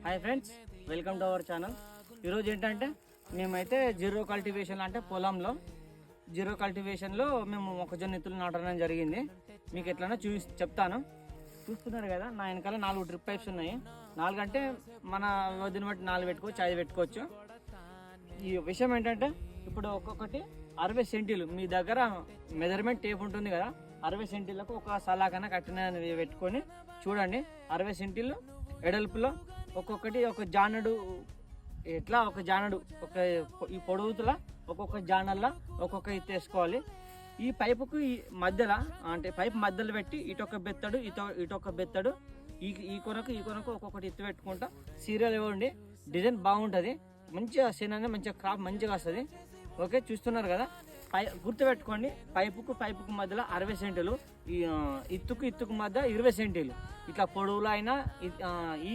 Hi friends, welcome to our channel. ఈరోజు ఏంటంటే మేమైతే జీరో కల్టివేషన్ అంటే పొలంలో జీరో కల్టివేషన్లో మేము మొక్కజొన్న ఇత్తులు నాటడం జరిగింది. మీకు ఎట్లన్నా చెప్తాను. చూస్తున్నారు కదా, నా వెనకాల 4 డ్రిప్ పైప్స్ ఉన్నాయి. 4 అంటే మన వ్యవధిని బట్టి 4 పెట్టుకోవచ్చు, 5 పెట్టుకోవచ్చు. ఈ విషయం ఏంటంటే ఇప్పుడు ఒక్కొక్కటి 60 సెంటీలు, మీ దగ్గర మెజర్మెంట్ టేప్ ఉంటుంది కదా, 60 సెంటీలకు ఒక సలాకన కట్టిన పెట్టుకొని చూడండి. 60 సెంటీలు ఎడల్పులో ఒక్కొక్కటి ఒక జానడు, ఎట్లా ఒక జానడు, ఒక ఈ పొడవుతుల ఒక్కొక్క జానల్లా ఒక్కొక్క ఇత్తు వేసుకోవాలి. ఈ పైపుకు ఈ మధ్యలో అంటే పైపు మధ్యలో పెట్టి ఇటొక బెత్తడు ఇటొక బెత్తడు, ఈ కొనకు ఒక్కొక్కటి ఇత్తు పెట్టుకుంటా సీరియల్ ఇవ్వండి. డిజైన్ బాగుంటుంది, మంచిగా సీన్ మంచిగా క్రాప్ మంచిగా వస్తుంది. ఓకే, చూస్తున్నారు కదా. గుర్తుపెట్టుకోండి, పైపుకు మధ్యలో 60 సెంటీలు, ఈ ఇత్తుకు మధ్య 20 సెంటీలు, ఇట్లా పొడవులో అయినా ఈ